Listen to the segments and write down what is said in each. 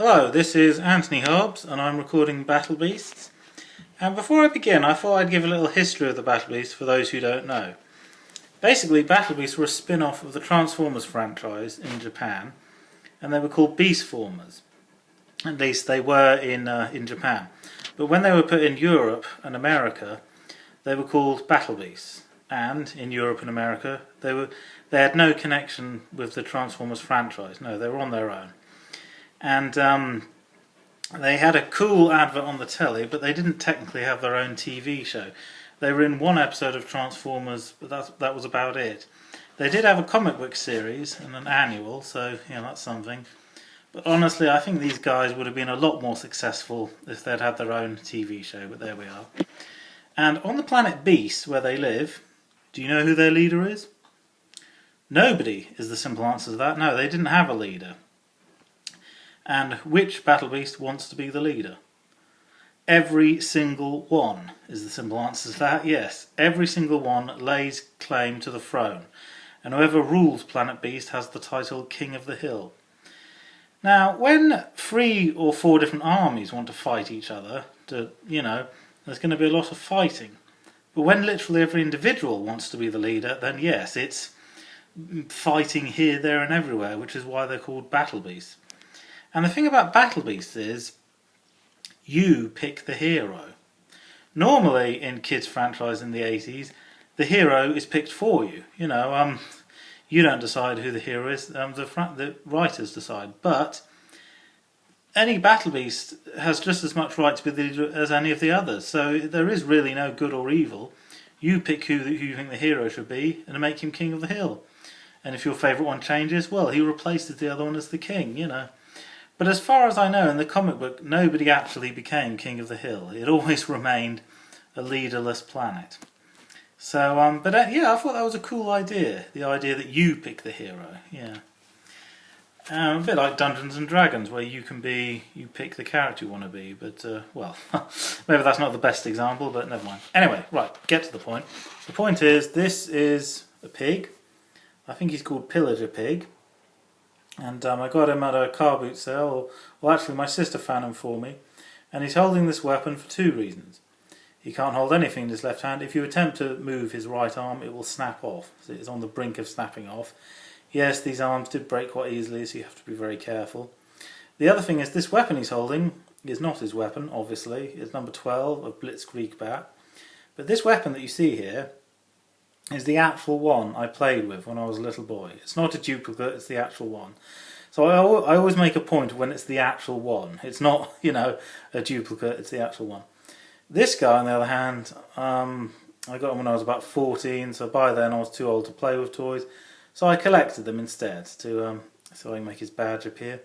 Hello, this is Anthony Hobbs and I'm recording Battle Beasts. And before I begin, I thought I'd give a little history of the Battle Beasts for those who don't know. Basically, Battle Beasts were a spin-off of the Transformers franchise in Japan, and they were called Beastformers. At least they were in Japan. But when they were put in Europe and America, they were called Battle Beasts. And in Europe and America, they had no connection with the Transformers franchise. No, they were on their own. And they had a cool advert on the telly, but they didn't technically have their own TV show. They were in one episode of Transformers, but that was about it. They did have a comic book series and an annual, so that's something. But honestly, I think these guys would have been a lot more successful if they'd had their own TV show, but there we are. And on the planet Beast, where they live, do you know who their leader is? Nobody is the simple answer to that. No, they didn't have a leader. And which Battle Beast wants to be the leader? Every single one is the simple answer to that. Yes, every single one lays claim to the throne. And whoever rules Planet Beast has the title King of the Hill. Now, when 3 or 4 different armies want to fight each other, there's going to be a lot of fighting. But when literally every individual wants to be the leader, then yes, it's fighting here, there and everywhere, which is why they're called Battle Beasts. And the thing about Battle Beasts is, you pick the hero. Normally in kids' franchise in the 80s, the hero is picked for you. You don't decide who the hero is, the writers decide. But any Battle Beast has just as much right to be the leader as any of the others. So there is really no good or evil. You pick who you think the hero should be and make him King of the Hill. And if your favourite one changes, well, he replaces the other one as the king, But as far as I know, in the comic book, nobody actually became King of the Hill. It always remained a leaderless planet. So, I thought that was a cool idea. The idea that you pick the hero, yeah. A bit like Dungeons and Dragons, where you pick the character you want to be. But, maybe that's not the best example, but never mind. Anyway, right, get to the point. The point is, this is a pig. I think he's called Pillager Pig. And I got him at a car boot sale, or actually my sister found him for me. And he's holding this weapon for 2 reasons. He can't hold anything in his left hand. If you attempt to move his right arm, it will snap off. So it's on the brink of snapping off. Yes, these arms did break quite easily, so you have to be very careful. The other thing is, this weapon he's holding is not his weapon, obviously. It's number 12, a Blitzkrieg bat. But this weapon that you see here is the actual one I played with when I was a little boy. It's not a duplicate, it's the actual one. So I always make a point when it's the actual one. It's not, a duplicate, it's the actual one. This guy, on the other hand, I got him when I was about 14, so by then I was too old to play with toys. So I collected them instead, so I can make his badge appear.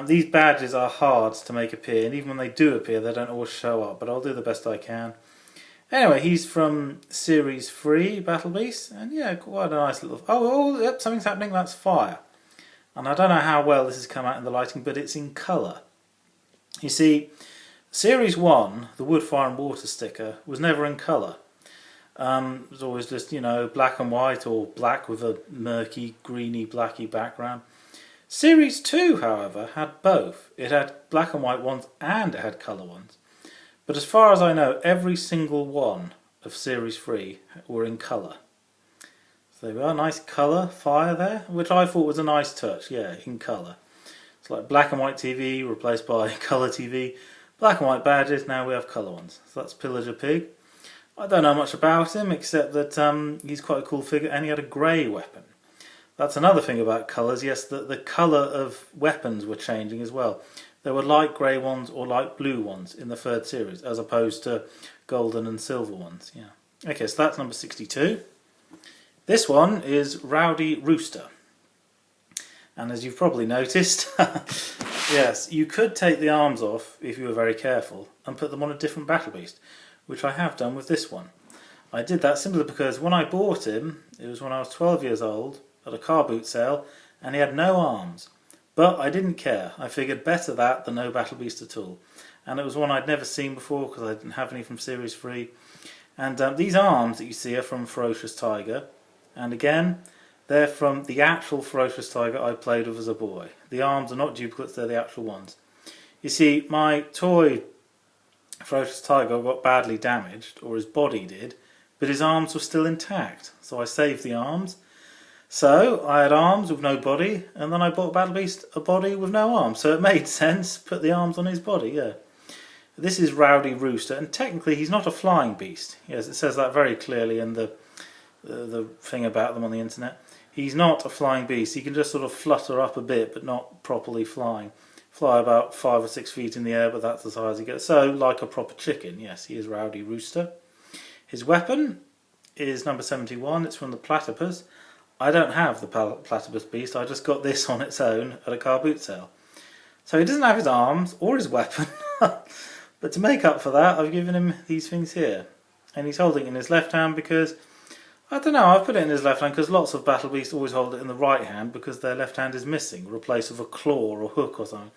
These badges are hard to make appear, and even when they do appear, they don't always show up, but I'll do the best I can. Anyway, he's from Series 3, Battle Beast, and yeah, quite a nice little... Yep, something's happening, that's fire. And I don't know how well this has come out in the lighting, but it's in colour. You see, Series 1, the wood, fire and water sticker, was never in colour. It was always just, black and white, or black with a murky, greeny, blacky background. Series 2, however, had both. It had black and white ones, and it had colour ones. But as far as I know, every single one of Series 3 were in colour. So there we are, nice colour fire there, which I thought was a nice touch, yeah, in colour. It's like black and white TV replaced by colour TV. Black and white badges, now we have colour ones. So that's Pillager Pig. I don't know much about him, except that he's quite a cool figure, and he had a grey weapon. That's another thing about colours, yes, the colour of weapons were changing as well. There were light grey ones or light blue ones in the 3rd series, as opposed to golden and silver ones. Yeah. Okay, so that's number 62. This one is Rowdy Rooster. And as you've probably noticed, yes, you could take the arms off if you were very careful and put them on a different Battle Beast, which I have done with this one. I did that simply because when I bought him, it was when I was 12 years old at a car boot sale, and he had no arms. But I didn't care. I figured better that than no Battle Beast at all. And it was one I'd never seen before because I didn't have any from Series 3. And these arms that you see are from Ferocious Tiger. And again, they're from the actual Ferocious Tiger I played with as a boy. The arms are not duplicates, they're the actual ones. You see, my toy ferocious tiger got badly damaged, or his body did, but his arms were still intact, so I saved the arms. So I had arms with no body, and then I bought Battle Beast a body with no arms, so it made sense, put the arms on his body, yeah. This is Rowdy Rooster, and technically he's not a flying beast. Yes, it says that very clearly in the thing about them on the internet. He's not a flying beast, he can just sort of flutter up a bit, but not properly flying. Fly about 5 or 6 feet in the air, but that's as high as he gets. So, like a proper chicken, yes, he is Rowdy Rooster. His weapon is number 71, it's from the Platypus. I don't have the Platypus beast, I just got this on its own at a car boot sale. So he doesn't have his arms or his weapon, but to make up for that I've given him these things here. And he's holding it in his left hand because, I don't know, I've put it in his left hand because lots of Battle Beasts always hold it in the right hand because their left hand is missing, replaced with a claw or a hook or something.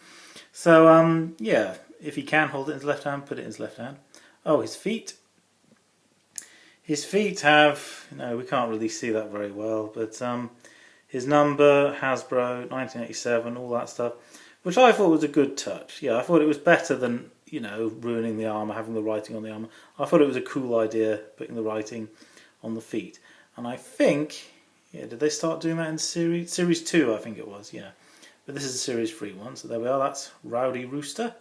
So, yeah, if he can hold it in his left hand, put it in his left hand. Oh, his feet. His feet have, we can't really see that very well, but his number, Hasbro, 1987, all that stuff, which I thought was a good touch. Yeah, I thought it was better than, ruining the armour, having the writing on the armour. I thought it was a cool idea, putting the writing on the feet. And I think, did they start doing that in Series 2, I think it was, yeah. But this is a Series 3 one, so there we are, that's Rowdy Rooster.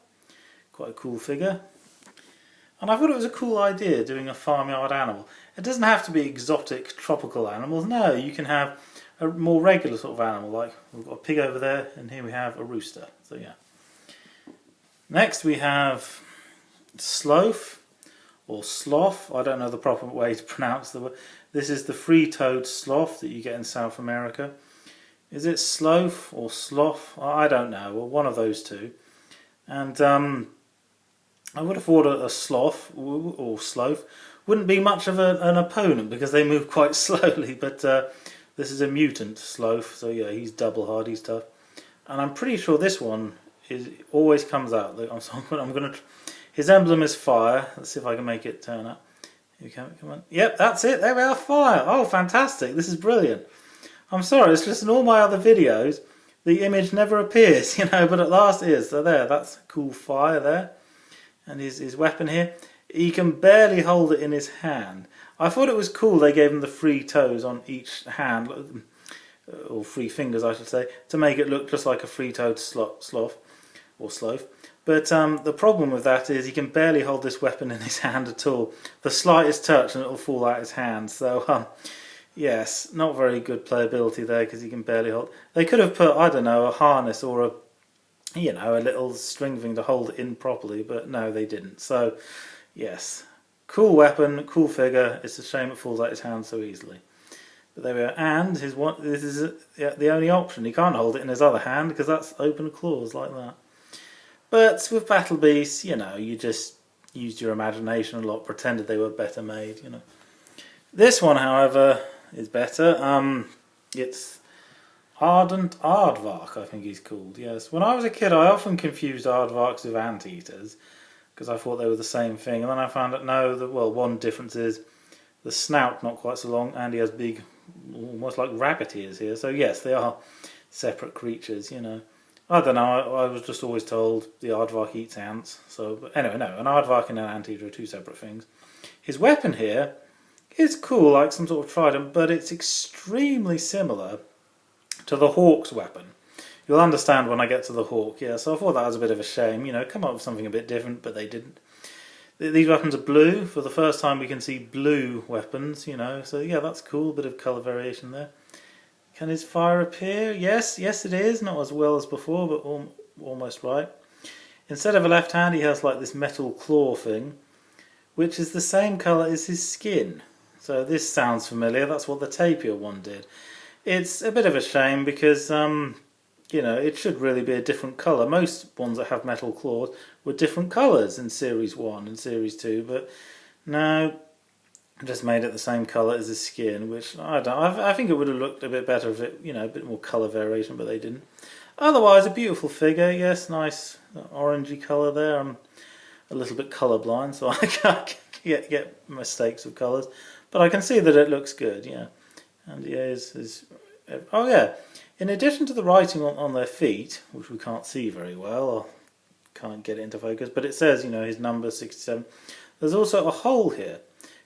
Quite a cool figure. And I thought it was a cool idea doing a farmyard animal. It doesn't have to be exotic tropical animals, no, you can have a more regular sort of animal, like we've got a pig over there, and here we have a rooster, so yeah. Next we have Sloth, or Sloth, I don't know the proper way to pronounce the word. This is the free-toed sloth that you get in South America. Is it Sloth or Sloth? I don't know, or one of those two. And I would have thought a sloth, or sloth, wouldn't be much of an opponent because they move quite slowly, but this is a mutant sloth, so yeah, he's double hard, he's tough. And I'm pretty sure this one always comes out. His emblem is fire. Let's see if I can make it turn up. Here we come on. Yep, that's it, there we are, fire. Oh, fantastic, this is brilliant. I'm sorry, it's just in all my other videos, the image never appears, but at last it is. So there, that's cool fire there. And his weapon here, he can barely hold it in his hand. I thought it was cool they gave him the 3 toes on each hand, or 3 fingers I should say, to make it look just like a 3-toed sloth, or sloth. But the problem with that is he can barely hold this weapon in his hand at all. The slightest touch and it'll fall out his hand. So yes, not very good playability there because he can barely hold. They could have put, I don't know, a harness or a little string thing to hold it in properly, but no, they didn't. So, yes, cool weapon, cool figure. It's a shame it falls out his hand so easily. But there we are. And this is the only option. He can't hold it in his other hand because that's open claws like that. But with Battle Beasts, you just used your imagination a lot, pretended they were better made. This one, however, is better. It's Ardent Aardvark, I think he's called, yes. When I was a kid, I often confused aardvarks with anteaters, because I thought they were the same thing, and then I found out, no, one difference is the snout not quite so long, and he has big, almost like rabbit ears here, so yes, they are separate creatures, I don't know, I was just always told the aardvark eats ants, but anyway, no, an aardvark and an anteater are 2 separate things. His weapon here is cool, like some sort of trident, but it's extremely similar to the hawk's weapon. You'll understand when I get to the hawk, yeah, so I thought that was a bit of a shame, come up with something a bit different, but they didn't. These weapons are blue, for the first time we can see blue weapons, so yeah, that's cool, a bit of colour variation there. Can his fire appear? Yes it is, not as well as before, but almost right. Instead of a left hand, he has like this metal claw thing, which is the same colour as his skin. So this sounds familiar, that's what the tapir one did. It's a bit of a shame because, it should really be a different colour. Most ones that have metal claws were different colours in Series 1 and Series 2, but no, just made it the same colour as his skin, which I think it would have looked a bit better if it, a bit more colour variation, but they didn't. Otherwise, a beautiful figure, yes, nice orangey colour there. I'm a little bit colour blind, so I can't get mistakes of colours, but I can see that it looks good, yeah. And yeah, oh yeah, in addition to the writing on their feet, which we can't see very well, I'll can't get it into focus, but it says, you know, his number 67. There's also a hole here.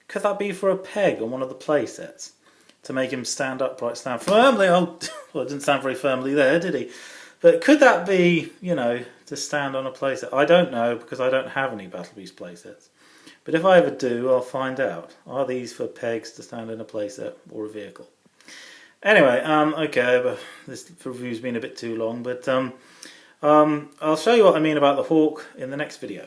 Could that be for a peg on one of the play sets to make him stand upright, stand firmly? Oh, well, it didn't stand very firmly there, did he? But could that be, you know, to stand on a play set? I don't know, because I don't have any Battle Beast play sets. But if I ever do, I'll find out. Are these for pegs to stand in a play set or a vehicle? Anyway, okay, but this review's been a bit too long, but I'll show you what I mean about the hawk in the next video.